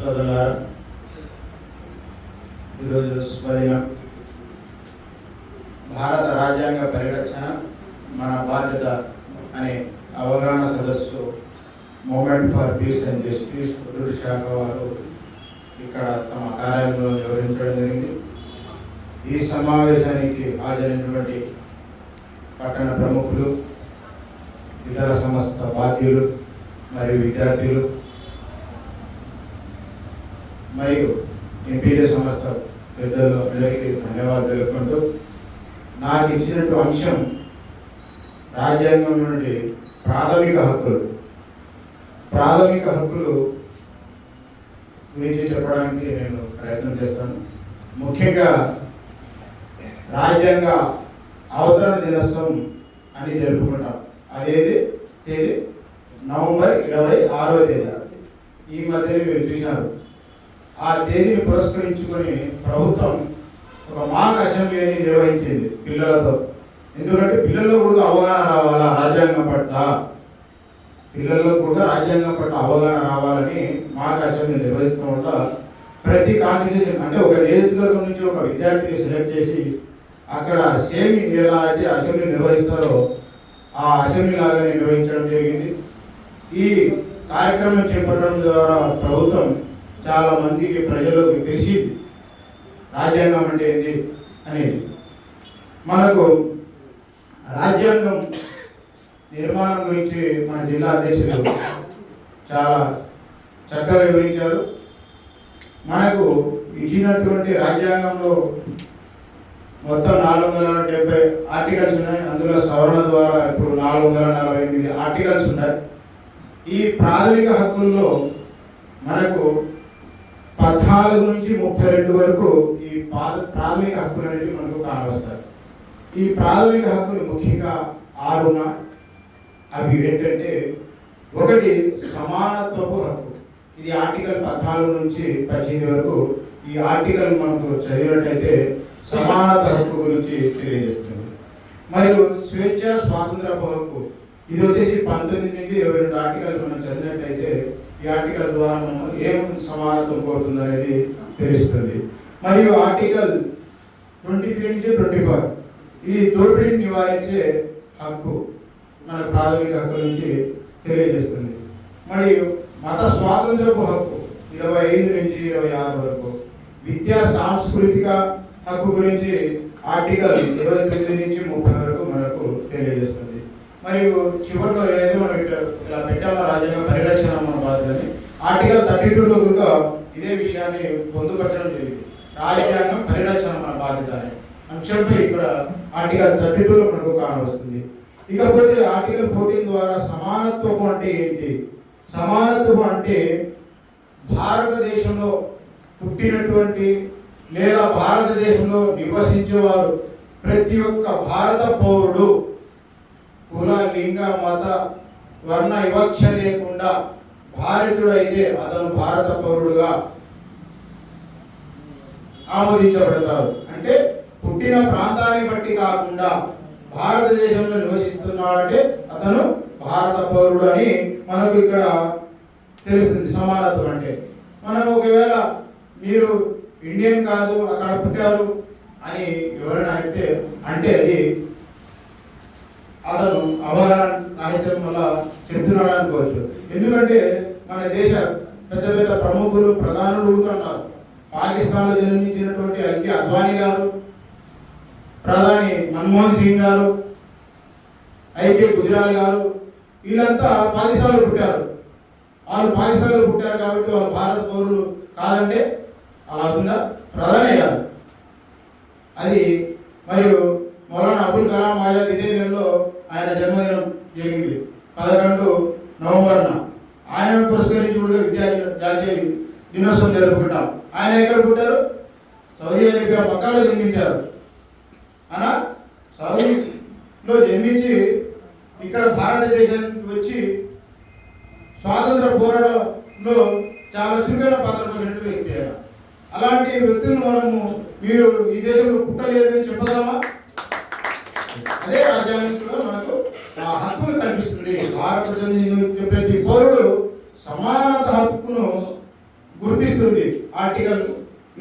సోదరులారా, ఈరోజు స్వదినం భారత రాజ్యాంగ పరిరక్షణ మన బాధ్యత అనే అవగాహన సదస్సు moment for peace and justice పొదుపు శాఖ వారు ఇక్కడ తమ కార్యాలయంలో వివరించడం జరిగింది. ఈ సమావేశానికి హాజరైనటువంటి పట్టణ ప్రముఖులు, ఇతర సంస్థ బాధ్యులు మరియు విద్యార్థులు మరియు ఎంపీల సంస్థ పెద్దలు అందరికీ ధన్యవాదాలు తెలుపుకుంటూ, నాకు ఇచ్చినట్టు అంశం రాజ్యాంగం నుండి ప్రాథమిక హక్కులు గురించి చెప్పడానికి నేను ప్రయత్నం చేస్తాను. ముఖ్యంగా రాజ్యాంగ అవతరణ దినోత్సవం అని జరుపుకుంటాం. అదేది తేదీ నవంబర్ 26వ తేదీ. ఈ మధ్యనే మీరు చూశారు. ఆ తేదీని పురస్కరించుకొని ప్రభుత్వం ఒక మాక్ అసెంబ్లీని నిర్వహించింది పిల్లలతో. ఎందుకంటే పిల్లల్లో కూడా అవగాహన రావాలా రాజ్యాంగం పట్ల, పిల్లల్లో కూడా రాజ్యాంగం పట్ల అవగాహన రావాలని మాక్ అసెంబ్లీ నిర్వహించడం వల్ల ప్రతి కాన్స్టిట్యూషన్ అంటే ఒక నియోజకవర్గం నుంచి ఒక విద్యార్థిని సెలెక్ట్ చేసి అక్కడ సేమ్ ఎలా అయితే అసెంబ్లీ నిర్వహిస్తారో ఆ అసెంబ్లీ లాగానే నిర్వహించడం జరిగింది. ఈ కార్యక్రమం చేపట్టడం ద్వారా ప్రభుత్వం చాలా మందికి ప్రజలకు తెలిసింది రాజ్యాంగం అంటే ఏంటి అనేది. మనకు రాజ్యాంగం నిర్మాణం గురించి మన జిల్లా అధ్యక్షులు చాలా చక్కగా వివరించారు. మనకు ఇచ్చినటువంటి రాజ్యాంగంలో మొత్తం 470 ఆర్టికల్స్ ఉన్నాయి. అందులో సవరణ ద్వారా ఇప్పుడు 448 ఆర్టికల్స్ ఉన్నాయి. ఈ ప్రాథమిక హక్కుల్లో మనకు 14 నుంచి 32 వరకు ఈ ప్రాథమిక హక్కులు అనేవి మనకు కానవస్తాయి. ఈ ప్రాథమిక హక్కులు ముఖ్యంగా 6 ఉన్నాయి. అవి ఏంటంటే, ఒకటి సమానత్వపు హక్కు. ఇది ఆర్టికల్ 14 నుంచి 18 వరకు. ఈ ఆర్టికల్ మనకు చదివినట్టయితే సమానత హక్కు గురించి తెలియజేస్తుంది. మరియు స్వేచ్ఛ స్వాతంత్రపు హక్కు, ఇది వచ్చేసి 19 నుంచి 22 ఆర్టికల్ మనం చదివినట్టయితే ఈ ఆర్టికల్ ద్వారా మనం ఏం సమానత్వం కోరుతుంది అనేది తెలుస్తుంది. మరియు ఆర్టికల్ 23 నుంచి 24 ఇది దోపిడీని నివారించే హక్కు మన ప్రాథమిక హక్కు నుంచి తెలియజేస్తుంది. మరియు మత స్వాతంత్రపు హక్కు 25 నుంచి 26 వరకు. విద్యా సాంస్కృతిక హక్కు గురించి ఆర్టికల్ 29 నుంచి 30 వరకు మనకు తెలియజేస్తుంది. మరియు చివరిలో ఏదైతే మనం ఇలా పెట్టామో రాజ్యాంగ పరిరక్షణ మన బాధ్యతని ఆర్టికల్ 32లో కూడా ఇదే విషయాన్ని పొందుపరచడం జరిగింది. రాజ్యాంగం పరిరక్షణ మన బాధ్యత అనే అంశంపై ఇక్కడ ఆర్టికల్ 32లో మనకు కానవస్తుంది. ఇకపోతే ఆర్టికల్ 14 ద్వారా సమానత్వం అంటే ఏంటి? సమానత్వం అంటే భారతదేశంలో పుట్టినటువంటి లేదా భారతదేశంలో నివసించేవారు ప్రతి ఒక్క భారత పౌరుడు కుల, లింగ, మత, వర్ణ వివక్ష లేకుండా భారతీయుడైతే అతను భారత పౌరుడుగా ఆమోదించబడతారు. అంటే పుట్టిన ప్రాంతాన్ని బట్టి కాకుండా భారతదేశంలో నివసిస్తున్నాడంటే అతను భారత పౌరుడు అని మనకు ఇక్కడ తెలుస్తుంది. సమానత్వం అంటే మనం ఒకవేళ మీరు ఇండియన్ కాదు అక్కడ పుట్టారు అని ఎవరైనా అయితే అంటే అది అతను అవగాహన రాహిత్యం వల్ల చెప్తున్నాడు అనుకోవచ్చు. ఎందుకంటే మన దేశ పెద్ద పెద్ద ప్రముఖులు, ప్రధానులు ఉన్నారు. పాకిస్తాన్లో జన్మించినటువంటి ఎల్కే అద్వానీ గారు, ప్రధాని మన్మోహన్ సింగ్ గారు, ఐకే గుజరాల్ గారు, వీళ్ళంతా పాకిస్తాన్లో పుట్టారు. వాళ్ళు పాకిస్తాన్లో పుట్టారు కాబట్టి వాళ్ళు భారత పౌరులు కాదంటే అలా అవుతుందా? ప్రధానే కాదు అది. మరియు మౌలానా అబుల్ కలాం ఆజాద్ ఇదే నెలలో ఆయన జన్మదినం జరిగింది 11 నవంబర్న. ఆయన పురస్కరించి కూడా జాతీయ దినోత్సవం జరుపుకుంటాం. ఆయన ఎక్కడ పుట్టారు? సౌదీ అరేబియా మక్కాలో జన్మించారు. అనా సౌదీలో జన్మించి ఇక్కడ భారతదేశానికి వచ్చి స్వాతంత్ర పోరాటంలో చాలా చురుకైన పాత్ర పోసినటువంటి వ్యక్తి. అలాంటి వ్యక్తులను మనము మీరు ఈ దేశంలో పుట్టలేదని చెప్పగలమా? అదే రాజ్యాంగం కూడా మనకు ఆ హక్కును కల్పిస్తుంది. భారతదేశం ప్రతి పౌరుడు సమానత హక్కును గుర్తు గుర్తిస్తుంది. ఆర్టికల్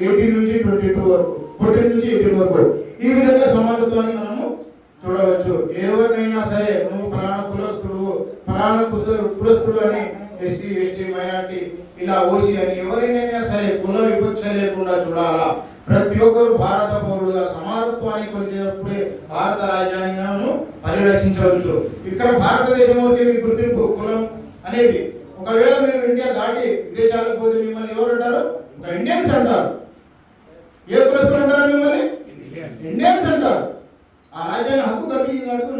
18 నుంచి 22 వరకు, 14 నుంచి 18 వరకు. ఈ విధంగా సమానత్వాన్ని మనము చూడవచ్చు. ఎవరినైనా సరే నువ్వు ఫలానా కులస్తుడు అని ఎస్సీ ఎస్టీ మైనార్టీ ఇలా ఓసీ అని ఎవరినైనా సరే కుల వివక్ష లేకుండా చూడాలా. ప్రతి ఒక్కరు భారత పౌరులుగా సమానత్వాన్ని కొలిచేటప్పుడే భారత రాజ్యాంగాన్ని పరిరక్షించవచ్చు. ఇక్కడ భారతదేశం మీ గుర్తింపు కులం అనేది. ఒకవేళ మీరు ఇండియా దాటి విదేశాలకు పోతే మిమ్మల్ని ఎవరు అంటారు? ఇండియన్స్ అంటారు. ఏ కులస్తులు అంటారు మిమ్మల్ని? ఇండియన్స్ అంటారు. ఆ రాజ్యాంగ హక్కు కల్పించింది అంటూ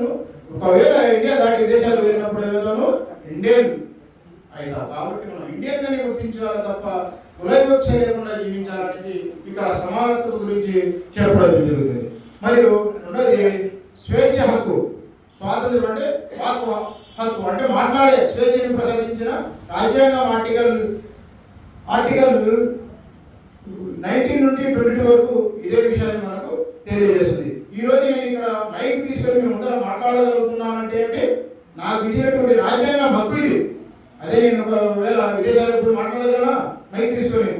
ఒకవేళ ఇండియా దాటి విదేశాలు వెళ్ళినప్పుడు ఏదో ఇండియన్ అవుతావు. కాబట్టి మనం ఇండియన్ గానే గుర్తించాలి తప్ప కుల వివక్ష లేకుండా జీవించాలనేది ఇక్కడ సమానత్వం గురించి చెప్పడం జరుగుతుంది. మరియు రెండోది స్వేచ్ఛ హక్కు. స్వాతంత్రం అంటే వాక్ హక్కు, అంటే మాట్లాడే స్వేచ్ఛని ప్రసాదించిన రాజ్యాంగం ఆర్టికల్ 19 నుండి 22 వరకు ఇదే విషయాన్ని మనకు తెలియజేస్తుంది. ఈ రోజు నేను ఇక్కడ మైక్ తీసుకొని మీ ముందర మాట్లాడగలుగుతున్నానంటే అంటే నాకు ఇచ్చినటువంటి రాజ్యాంగం హక్కు ఇది. అదే నేను ఒకవేళ విదేశాలకు పోయి మాట్లాడగలనా మైక్ తీసుకొని?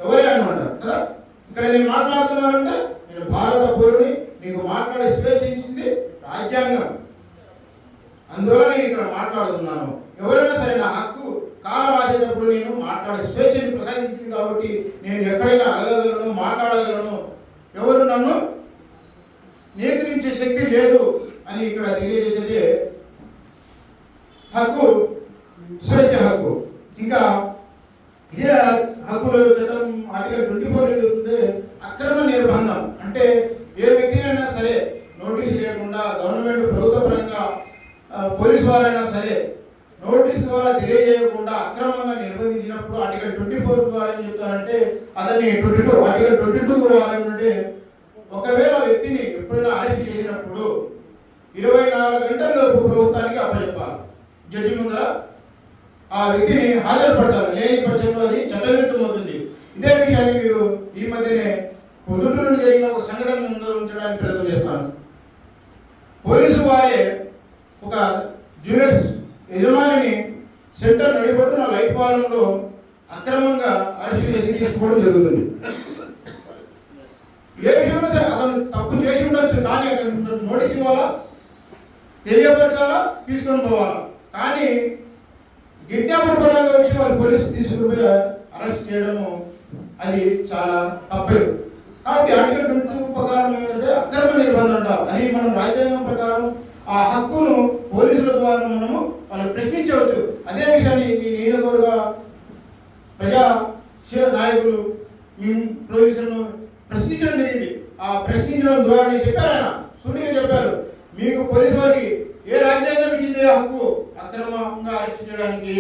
ఎవరే అనమాట కదా. ఇక్కడ నేను మాట్లాడుతున్నానంటే నేను భారత పౌరుని, నీకు మాట్లాడే స్వేచ్ఛ ఇచ్చింది రాజ్యాంగం. అందువల్ల నేను ఇక్కడ మాట్లాడుతున్నాను. ఎవరైనా సరే నా హక్కు కాల రాసేటప్పుడు నేను మాట్లాడే స్వేచ్ఛని ప్రసాదించింది కాబట్టి నేను ఎక్కడైనా అడగగలను, మాట్లాడగలను. ఎవరు నన్ను నియంత్రించే శక్తి లేదు అని ఇక్కడ తెలియజేసేది హక్కు, స్వేచ్ఛ హక్కు. ఇంకా ఇదే హక్కుల చట్టం ఆర్టికల్ 24 ఏదైతే అక్రమ నిర్బంధం, అంటే ఏ వ్యక్తినైనా సరే నోటీసు లేకుండా గవర్నమెంట్ ప్రభుత్వ పరంగా పోలీసు వారైనా సరే నోటీసు ద్వారా తెలియజేయకుండా అక్రమంగా నిర్బంధించినప్పుడు ఆర్టికల్ 24 ద్వారా ఏం చెప్తారంటే అతన్ని ఆర్టికల్ 22 ద్వారా ఏంటంటే ఒకవేళ వ్యక్తిని ఎప్పుడైనా అరెస్ట్ చేసినప్పుడు 24 గంటల్లోపు ప్రభుత్వానికి అప్పచెప్పాలి. జడ్జి ముందర ఆ వ్యక్తిని హాజరుపడతారు. లేని పక్షంలో అది చట్టవిరుద్ధం అవుతుంది. ఇదే విషయాన్ని మీరు ఈ మధ్యనే పొద్దుటూరులో జరిగిన ఒక సంఘటన ముందర ఉంచడానికి ప్రయత్నం చేస్తాను. పోలీసు వారే ఒక జ్యువెలర్స్ యజమానిని సెంటర్ నడిపడుతున్న లైట్ పాలంలో అక్రమంగా అరెస్ట్ చేసి తీసుకోవడం జరుగుతుంది. ఏ విషయంలో సరే అతను తప్పు చేసి ఉండొచ్చు, కానీ అక్కడ నోటీస్ ఇవ్వాలా, తెలియపరచాలా, తీసుకొని పోవాలా. కానీ గిడ్డాపడి పరంగా వచ్చి వాళ్ళు పోలీసు తీసుకుని అరెస్ట్ చేయడము అది చాలా తప్పే. కాబట్టి ఆర్టికల్ 22 ప్రకారం ఏంటంటే అక్రమ నిర్బంధం అంట. అది మనం రాజ్యాంగం ప్రకారం ఆ హక్కును పోలీసుల ద్వారా మనము వాళ్ళు ప్రశ్నించవచ్చు. అదే విషయాన్ని ఈ నియోజకవర్గ ప్రజా నాయకులు మేము ప్రొవిజన్ ప్రశ్నించడం జరిగింది. ఆ ప్రశ్నించడం ద్వారా చెప్పారు, సూటిగా చెప్పారు, మీకు పోలీసు వారికి ఏ రాజ్యాంగం ఇచ్చిందే హక్కు అక్రమంగా అరెస్ట్ చేయడానికి?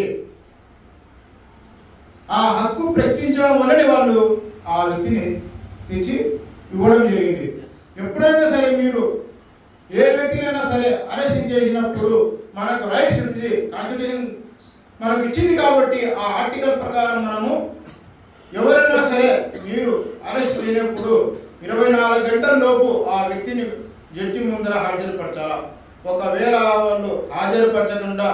ఆ హక్కు ప్రశ్నించడం వల్లనే వాళ్ళు ఆ వ్యక్తిని తెచ్చి ఇవ్వడం జరిగింది. ఎప్పుడైనా సరే మీరు ఏ వ్యక్తినైనా సరే అరెస్ట్ చేసినప్పుడు మనకు రైట్స్ ఉంది, కాన్స్టిట్యూషన్ మనకు ఇచ్చింది. కాబట్టి ఆ ఆర్టికల్ ప్రకారం మనము ఎవరైనా సరే మీరు అరెస్ట్ చేయనప్పుడు 24 గంటల లోపు ఆ వ్యక్తిని జడ్జి ముందర హాజరుపరచాలా. ఒకవేళ వాళ్ళు హాజరుపరచకుండా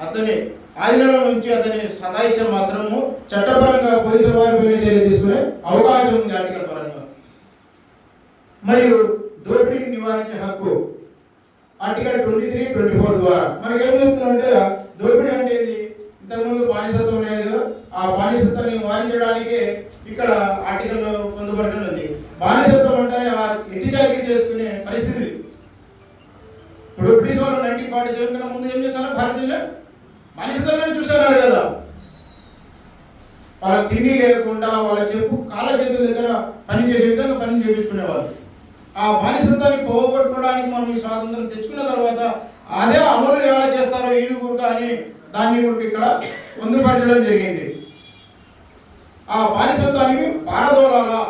అతని ఆధీనంలో నుంచి అతని సతాయిస్తే మాత్రము చట్టపరంగా పోలీసుల వారిపై చర్య తీసుకునే అవకాశం ఉంది ఆర్టికల్ పరంగా. మరియు దోపిడీని నివారించే హక్కు ఆర్టికల్ 23, 24 ద్వారా మనకేం చెప్తుందంటే దోపిడీ అంటే ఇది ఇంతకుముందు బానిసత్వం అనేది కదా, ఆ బానిసత్వాన్ని నివారించడానికి ఇక్కడ ఆర్టికల్ పొందుపరచడం ఉంది. బానిసత్వం అంటే ఎట్టి చాకరీ చేసుకునే పరిస్థితి. ఇప్పుడు బ్రిటిష్ వాళ్ళు 1947 కన్నా ముందు ఏం చేశారు? భారతీయులు బానిసత్వాన్ని చూస్తున్నారు కదా. వాళ్ళ తిండి లేకుండా వాళ్ళ కాళ్ళ చేతుల దగ్గర పని చేసే విధంగా పని చేయించుకునేవాళ్ళు. ఆ బానిసత్వాన్ని పోగొట్టుకోవడానికి మనం ఈ స్వాతంత్రం తెచ్చుకున్న తర్వాత అదే అమలు ఎలా చేస్తారో వీళ్ళు కూడా అని దాన్ని కూడా ఇక్కడ పొందుపరచడం జరిగింది. ఆ బానిసత్వానికి పారదోలాలా.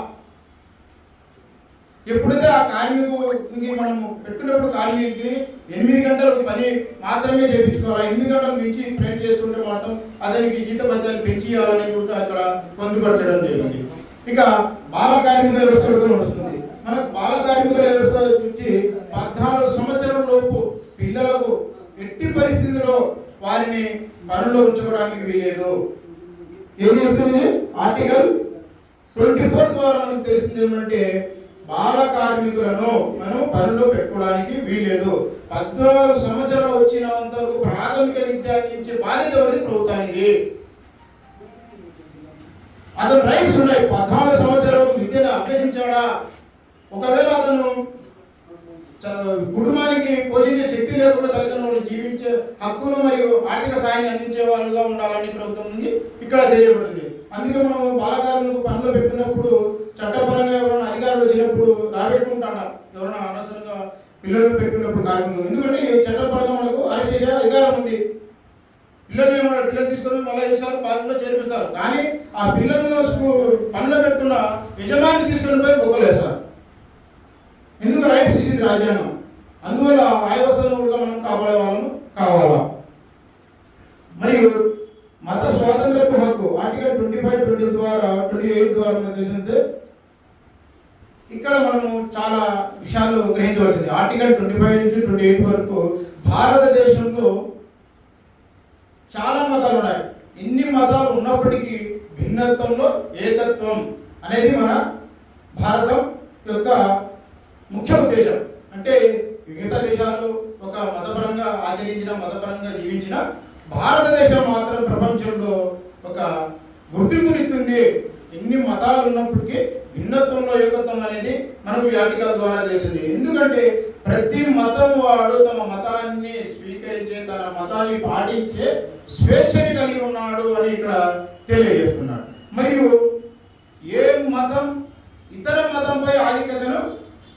ఎప్పుడైతే ఆ కార్మికుడికి మనము పెట్టుకున్నప్పుడు కార్మికుడికి 8 గంటలకు పని మాత్రమే చేయించుకోవాలి. 8 గంటల నుంచి ట్రైన్ చేసుకుంటే మాత్రం అతనికి జీత భత్యాలు పెంచి ఇవ్వాలని కూడా అక్కడ పొందుపరచడం జరిగింది. ఇక బాల కార్మిక వ్యవస్థ కూడా వస్తుంది. మనకు బాల కార్మిక వ్యవస్థ వచ్చి 14 సంవత్సరాల లోపు పిల్లలకు ఎట్టి పరిస్థితిలో వారిని పనుల్లో ఉంచుకోవడానికి వీలేదు. ఏం చెప్తుంది? ఆర్టికల్ 24 ద్వారా మనకు తెలిసింది ఏమంటే బాల కార్మికులను మనం పనిలో పెట్టుకోవడానికి వీల్లేదు. 14 సంవత్సరాలు వచ్చినంత వరకు ప్రాథమిక విద్య అందించే బాధ్యత వరకు ప్రభుత్వానికి. అతను రైట్స్ ఉన్నాయి. 14 సంవత్సరాలు విద్యను అభ్యసించాడా, ఒకవేళ అతను కుటుంబానికి పోషించే శక్తి లేకుండా తల్లిదండ్రులను జీవించే హక్కును మరియు ఆర్థిక సాయాన్ని అందించే వాళ్ళుగా ఉండాలని ప్రభుత్వం నుండి ఇక్కడ తెలియబడింది. అందుకే మనం బాలకారులకు పనులు పెట్టినప్పుడు చట్టపరంగా ఎవరైనా అధికారులు వచ్చినప్పుడు రాబెట్టుకుంటాం. ఎవరైనా అనవసరంగా పిల్లలు పెట్టినప్పుడు కార్మికులు, ఎందుకంటే చట్టపరంగా మనకు అరెస్ట్ చేసే అధికారం ఉంది. పిల్లలు తీసుకొని మళ్ళీ చేస్తారు, పార్టీలో చేర్పిస్తారు. కానీ ఆ పిల్లలను పనులు పెట్టుకున్న యజమాని తీసుకొని పోయి బొక్కలేస్తారు. ఎందుకు? రైట్స్ ఇచ్చింది రాజ్యాంగం. అందువల్ల ఆయవస్థను కూడా మనం కాపాడే వాళ్ళము కావాలా. మరియు మత స్వాతంత్రపు హక్కు ఆర్టికల్ 25, 20 ద్వారా 28 ద్వారా మనకు తెలిసిందే. ఇక్కడ మనము చాలా విషయాలు గ్రహించవలసింది. ఆర్టికల్ 25 నుంచి 28 వరకు భారతదేశంలో చాలా మతాలు ఉన్నాయి. ఇన్ని మతాలు ఉన్నప్పటికీ భిన్నత్వంలో ఏకత్వం అనేది మన భారతం యొక్క ముఖ్య ఉద్దేశం. అంటే మిగతా దేశాలు ఒక మతపరంగా ఆచరించిన, మతపరంగా జీవించిన, భారతదేశం మాత్రం ప్రపంచంలో ఒక గుర్తింపునిస్తుంది. ఎన్ని మతాలు ఉన్నప్పటికీ భిన్నత్వంలో ఏకత్వం అనేది మనకు ఈ ఆర్టికల్ ద్వారా తెలిసింది. ఎందుకంటే ప్రతి మతం వాడు తమ మతాన్ని స్వీకరించే, తన మతాన్ని పాటించే స్వేచ్ఛని కలిగి ఉన్నాడు అని ఇక్కడ తెలియజేస్తున్నాడు. మరియు ఏ మతం ఇతర మతంపై ఆధిక్యతను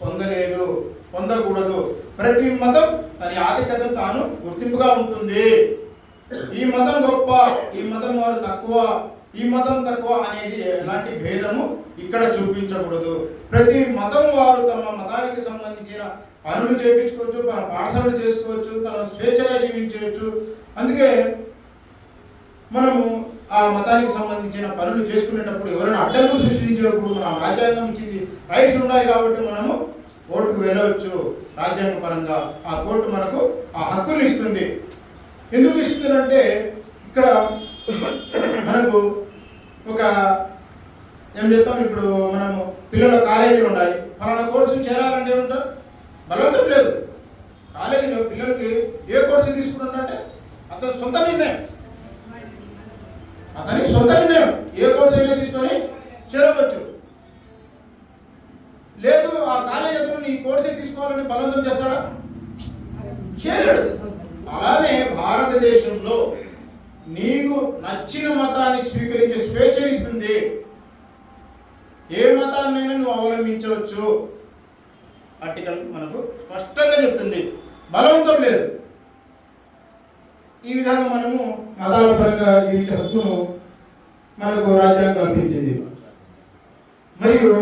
పొందలేదు, పొందకూడదు. ప్రతి మతం దాని ఆధిక్యతను తాను గుర్తింపుగా ఉంటుంది. ఈ మతం గొప్ప, ఈ మతం వారు తక్కువ, ఈ మతం తక్కువ అనేది ఎలాంటి భేదము ఇక్కడ చూపించకూడదు. ప్రతి మతం వారు తమ మతానికి సంబంధించిన పనులు చేయించుకోవచ్చు, తన పాఠశాలలు చేసుకోవచ్చు, తన స్వేచ్ఛగా జీవించవచ్చు. అందుకే మనము ఆ మతానికి సంబంధించిన పనులు చేసుకునేటప్పుడు ఎవరైనా అడ్డంకులు సృష్టించేటప్పుడు మన రాజ్యాంగం ఇచ్చింది రైట్స్ ఉన్నాయి కాబట్టి మనము కోర్టుకు వెళ్ళవచ్చు. రాజ్యాంగ పరంగా ఆ కోర్టు మనకు ఆ హక్కులు ఇస్తుంది. ఎందుకు ఇస్తుందంటే ఇక్కడ మనకు ఒక ఏం చెప్తాం, ఇప్పుడు మనము పిల్లల కాలేజీలు ఉన్నాయి, ఫలానా కోర్సు చేరాలంటే ఏమంటారు? బలవంతం లేదు. కాలేజీలో పిల్లలకి ఏ కోర్సు తీసుకుంటుంటే అతని సొంత నిర్ణయం, ఏ కోర్సు అయినా తీసుకొని చేరవచ్చు. లేదు ఆ కాలేజీ అతను ఈ కోర్సే తీసుకోవాలని బలవంతం చేస్తాడా? చేయలేడు. అలానే భారతదేశంలో నీకు నచ్చిన మతాన్ని స్వీకరించే స్వేచ్ఛనిస్తుంది. ఏ మతాన్నైనా నువ్వు అవలంబించవచ్చు. ఆర్టికల్ మనకు స్పష్టంగా చెప్తుంది, బలవంతం లేదు. ఈ విధంగా మనము మతాల పరంగా జీవించే హక్కును మనకు రాజ్యాంగం కల్పించింది. మరియు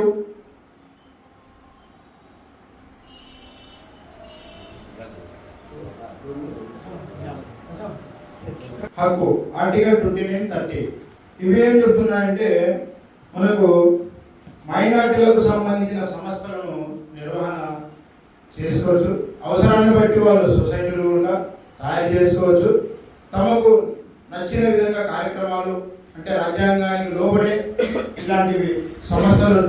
హక్కు ఆర్టికల్ 29, 30 ఇవి ఏం చెప్తున్నాయంటే మనకు మైనార్టీలకు సంబంధించిన సంస్థలను నిర్వహణ చేసుకోవచ్చు. అవసరాన్ని బట్టి వాళ్ళు సొసైటీలుగా తయారు చేసుకోవచ్చు. తమకు నచ్చిన విధంగా కార్యక్రమాలు అంటే రాజ్యాంగానికి లోబడే ఇలాంటివి సంస్థలు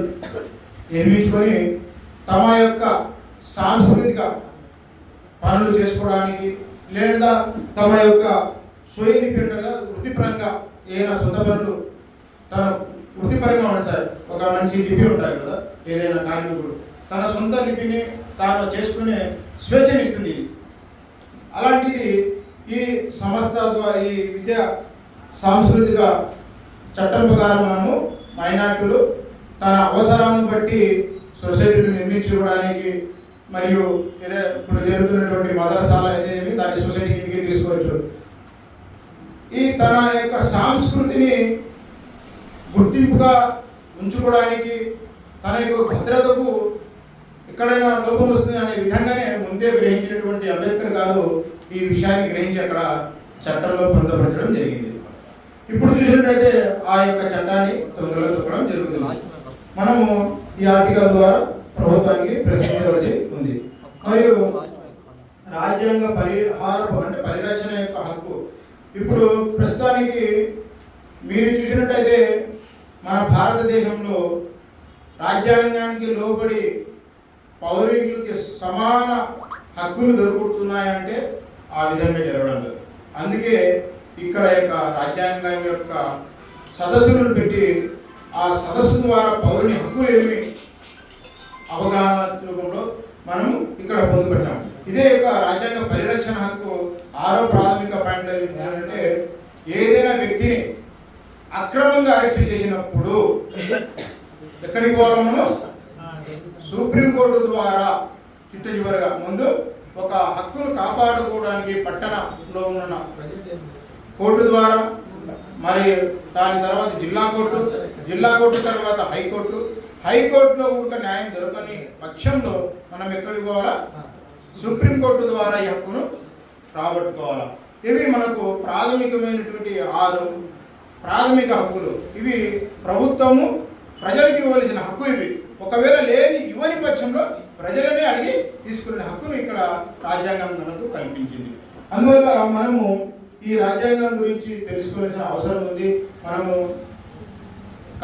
నిర్మించుకొని తమ యొక్క సాంస్కృతిక పనులు చేసుకోవడానికి, లేదా తమ యొక్క స్వయంగా వృత్తిపరంగా ఏదైనా సొంత పనులు తన వృత్తిపరంగా ఉంటారు. ఒక మంచి లిపి ఉంటారు కదా, ఏదైనా కార్మికుడు తన సొంత లిపిని తాను చేసుకునే స్వేచ్ఛనిస్తుంది. అలాంటిది ఈ సంస్థ ద్వారా ఈ విద్యా సాంస్కృతిక చట్టం ప్రకారం మనము మైనార్టీలు తన అవసరాలను బట్టి సొసైటీలు నిర్మించుకోవడానికి, మరియు ఏదో ఇప్పుడు జరుగుతున్నటువంటి మదరసాల ఏదేమి దాన్ని సొసైటీ కిందకి తీసుకోవచ్చు. ఈ తన యొక్క సంస్కృతిని గుర్తింపుగా ఉంచుకోవడానికి, తన యొక్క భద్రతకు ఎక్కడైనా లోపం వస్తుంది అనే విధంగానే ముందే గ్రహించినటువంటి అంబేద్కర్ గారు ఈ విషయాన్ని గ్రహించి అక్కడ చట్టంలో పొందపరచడం జరిగింది. ఇప్పుడు చూసినట్లయితే ఆ యొక్క చట్టాన్ని తొందరగా తొక్కడం జరుగుతుంది. మనము ఈ ఆర్టికల్ ద్వారా ప్రభుత్వానికి ప్రశ్నించవలసి ఉంది. మరియు రాజ్యాంగ పరిరక్షణ యొక్క హక్కు. ఇప్పుడు ప్రస్తుతానికి మీరు చూసినట్టయితే మన భారతదేశంలో రాజ్యాంగానికి లోబడి పౌరులకి సమాన హక్కులు దొరుకుతున్నాయంటే ఆ విధంగా జరగడం లేదు. అందుకే ఇక్కడ యొక్క రాజ్యాంగం యొక్క సదస్సులను పెట్టి ఆ సదస్సు ద్వారా పౌరుని హక్కులు ఏమి అవగాహన రూపంలో మనము ఇక్కడ పొందుపట్టాము. ఇదే యొక్క రాజ్యాంగ పరిరక్షణ హక్కు 6వ ప్రాథమిక పాయింట్ ఏంటంటే ఏదైనా వ్యక్తిని అక్రమంగా అరెస్ట్ చేసినప్పుడు ఎక్కడికి పోవాలన్నా సుప్రీంకోర్టు ద్వారా చిట్ట చివరిగా ముందు ఒక హక్కును కాపాడుకోవడానికి పట్టణంలో ఉన్న కోర్టు ద్వారా, మరి దాని తర్వాత జిల్లా కోర్టు తర్వాత హైకోర్టులో కూడా న్యాయం దొరకని పక్షంలో మనం ఎక్కడికి పోవాలా? సుప్రీంకోర్టు ద్వారా ఈ హక్కును రాబట్టుకోవాలా. ఇవి మనకు ప్రాథమికమైనటువంటి 6 ప్రాథమిక హక్కులు. ఇవి ప్రభుత్వము ప్రజలకు ఇవ్వవలసిన హక్కులు ఇవి. ఒకవేళ ఇవ్వని పక్షంలో ప్రజలనే అడిగి తీసుకునే హక్కును ఇక్కడ రాజ్యాంగం మనకు కల్పించింది. అందువల్ల మనము ఈ రాజ్యాంగం గురించి తెలుసుకోవాల్సిన అవసరం ఉంది. మనము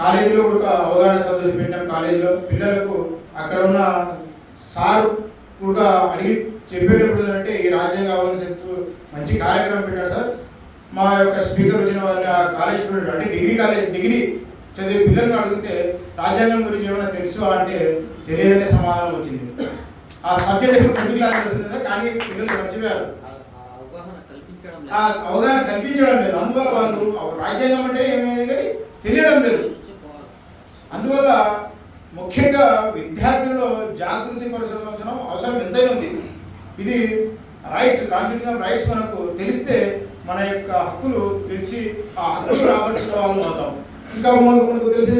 కాలేజీలో కూడా అవగాహన సదస్సు పెట్టాం. కాలేజీలో పిల్లలకు అక్కడ ఉన్న సార్ కూడా అడిగి చెప్పేటప్పుడు అంటే ఈ రాజ్యాంగ అవగాహన చెప్తూ మంచి కార్యక్రమం పెట్టారు సార్. మా యొక్క స్పీకర్ వచ్చిన వాళ్ళ కాలేజ్ స్టూడెంట్ అంటే డిగ్రీ చదివే పిల్లల్ని అడిగితే రాజ్యాంగం గురించి ఏమైనా తెలుసా అంటే తెలియదనే సమాధానం వచ్చింది. ఆ సబ్జెక్ట్ 10th క్లాస్ తెలుస్తుంది కానీ పిల్లలు మర్చిపోయారు. ఆ అవగాహన కల్పించడం లేదు. అందువల్ల వాళ్ళు రాజ్యాంగం అంటే ఏమైంది కానీ తెలియడం లేదు. అందువల్ల ముఖ్యంగా విద్యార్థుల్లో జాగృతి పరచాల్సిన అవసరం ఎంతైనా ఉంది. ఇది రైట్స్, కాన్స్టిట్యూషనల్ రైట్స్ మనకు తెలిస్తే మన యొక్క హక్కులు తెలిసి ఆ హక్కులు రాబట్టుకునే వాళ్ళు అవుతాం. ఇంకా మనకు తెలిసి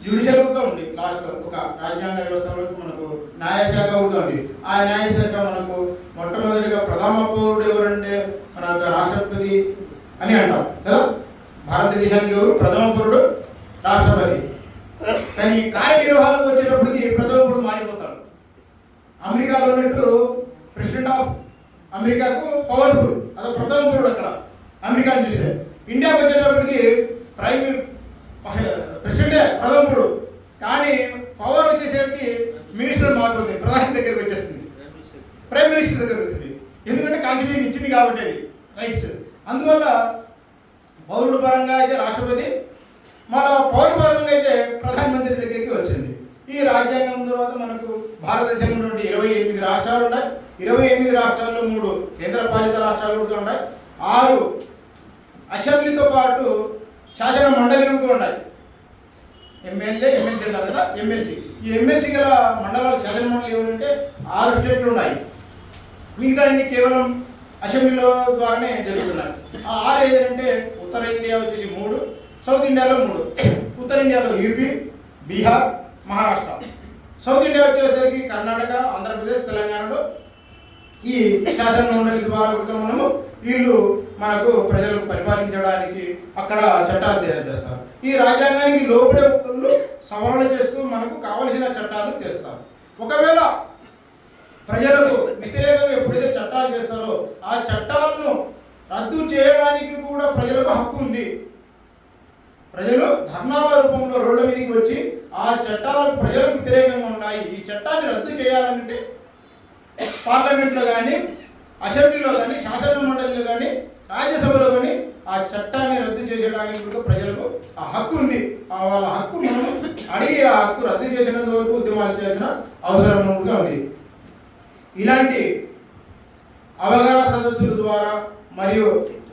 జ్యుడిషియల్ కూడా ఉంది. లాస్ట్లో ఒక రాజ్యాంగ వ్యవస్థలో మనకు న్యాయశాఖ కూడా ఉంది. ఆ న్యాయశాఖ మనకు మొట్టమొదటిగా ప్రథమ పౌరుడు ఎవరంటే మన రాష్ట్రపతి అని అంటాం కదా. భారతదేశానికి ఎవరు ప్రథమ పౌరుడు? రాష్ట్రపతి. కానీ కార్యనిర్వహణకు వచ్చేటప్పటికి ప్రథమ పౌరుడు మారిపోతాడు. అమెరికాలో ఉన్నట్టు ప్రెసిడెంట్ ఆఫ్ అమెరికాకు పవర్ఫుల్, అదో ప్రథమ పౌరుడు అక్కడ అమెరికాని చూసే. ఇండియాకు వచ్చేటప్పటికి ప్రెసిడెంటే ప్రథమ పౌరుడు, కానీ పవర్ వచ్చేసరికి మినిస్టర్ మారుతుంది, ప్రధాని దగ్గరికి వచ్చేస్తుంది, ప్రైమ్ మినిస్టర్ దగ్గరికి వచ్చింది. ఎందుకంటే కాన్స్టిట్యూషన్ ఇచ్చింది కాబట్టి అది రైట్స్. అందువల్ల పౌరుడు పరంగా అయితే రాష్ట్రపతి, మన పౌర పరంగా అయితే ప్రధానమంత్రి దగ్గరికి వచ్చింది. ఈ రాజ్యాంగం తర్వాత మనకు భారతదేశంలో నుండి 28 రాష్ట్రాలు ఉన్నాయి. 28 రాష్ట్రాల్లో 3 కేంద్రపాలిత రాష్ట్రాలు కూడా ఉన్నాయి. 6 అసెంబ్లీతో పాటు శాసన మండలిలు కూడా ఉన్నాయి. ఎమ్మెల్యే, ఎమ్మెల్సీ అంటారు కదా, ఎమ్మెల్సీ. ఈ ఎమ్మెల్సీ గల మండలాలు శాసన మండలి ఎవరంటే 6 స్టేట్లు ఉన్నాయి. మిగతా ఇన్ని కేవలం అసెంబ్లీలో ద్వారానే జరుగుతున్నాయి. ఆ 6 ఏదంటే ఉత్తర ఇండియా వచ్చేసి 3, సౌత్ ఇండియాలో 3. ఉత్తర ఇండియాలో UP, Bihar, Maharashtra. South India వచ్చేసరికి కర్ణాటక, ఆంధ్రప్రదేశ్, తెలంగాణలో ఈ శాసన మండలి ద్వారా కూడా మనము వీళ్ళు మనకు ప్రజలకు పరిపాలించడానికి అక్కడ చట్టాలు తయారు చేస్తారు. ఈ రాజ్యాంగానికి లోబడే హక్కులు సవరణ చేస్తూ మనకు కావలసిన చట్టాలు తెస్తారు. ఒకవేళ ప్రజలకు వ్యతిరేకంగా ఎప్పుడైతే చట్టాలు చేస్తారో ఆ చట్టాలను రద్దు చేయడానికి కూడా ప్రజలకు హక్కు ఉంది. ప్రజలు ధర్నాల రూపంలో రోడ్ల మీదకి వచ్చి ఆ చట్టాలు ప్రజలకు వ్యతిరేకంగా ఉన్నాయి, ఈ చట్టాన్ని రద్దు చేయాలంటే పార్లమెంట్లో కానీ, అసెంబ్లీలో కానీ, శాసన మండలిలో కానీ, రాజ్యసభలో కానీ ఆ చట్టాన్ని రద్దు చేయడానికి కూడా ప్రజలకు ఆ హక్కు ఉంది. వాళ్ళ హక్కు మనం అడిగి ఆ హక్కు రద్దు చేసినంత వరకు ఉద్యమాలు చేయాల్సిన అవసరం కూడా ఉంది. ఇలాంటి అవగాహన సదస్సుల ద్వారా మరియు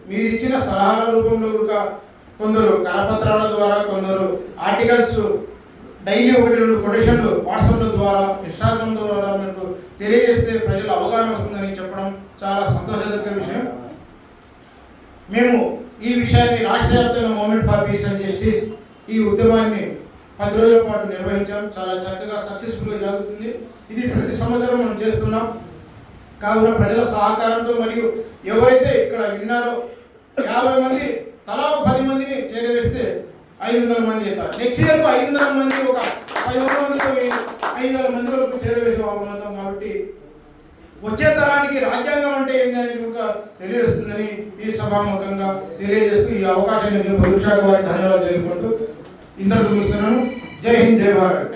మీరు ఇచ్చిన సలహాల రూపంలో కూడా కొందరు కరపత్రాల ద్వారా, కొందరు ఆర్టికల్స్ డైలీ 1-2 కొటేషన్లు వాట్సాప్ల ద్వారా, ఇన్స్టాగ్రామ్ ద్వారా మనకు తెలియజేస్తే ప్రజలు అవగాహన వస్తుందని చెప్పడం చాలా సంతోషదగ్గ విషయం. మేము ఈ విషయాన్ని రాష్ట్ర వ్యాప్తంగా movement for peace and justice ఈ ఉద్యమాన్ని 10 రోజుల పాటు నిర్వహించాం. చాలా చక్కగా సక్సెస్ఫుల్గా జరుగుతుంది. ఇది ప్రతి సంవత్సరం మనం చేస్తున్నాం. కావున ప్రజల సహకారంతో మరియు ఎవరైతే ఇక్కడ విన్నారో 50 మంది తలా 10 మందిని చేరవేస్తే 500 మంది అవుతారు. నెక్స్ట్ ఇయర్ 500 మంది, ఒక 500 మందితో 500 మంది వరకు చేరవేసే వాళ్ళం. కాబట్టి వచ్చే తరానికి రాజ్యాంగం అంటే ఏంటనేది కూడా తెలియజేస్తుందని ఈ సభాముఖంగా తెలియజేస్తూ ఈ అవకాశాన్ని పొదుపు శాఖ వారికి ధన్యవాదాలు తెలుపుకుంటూ ఇంతటితో ముగిస్తున్నాను. జై హింద్, జై భారత్.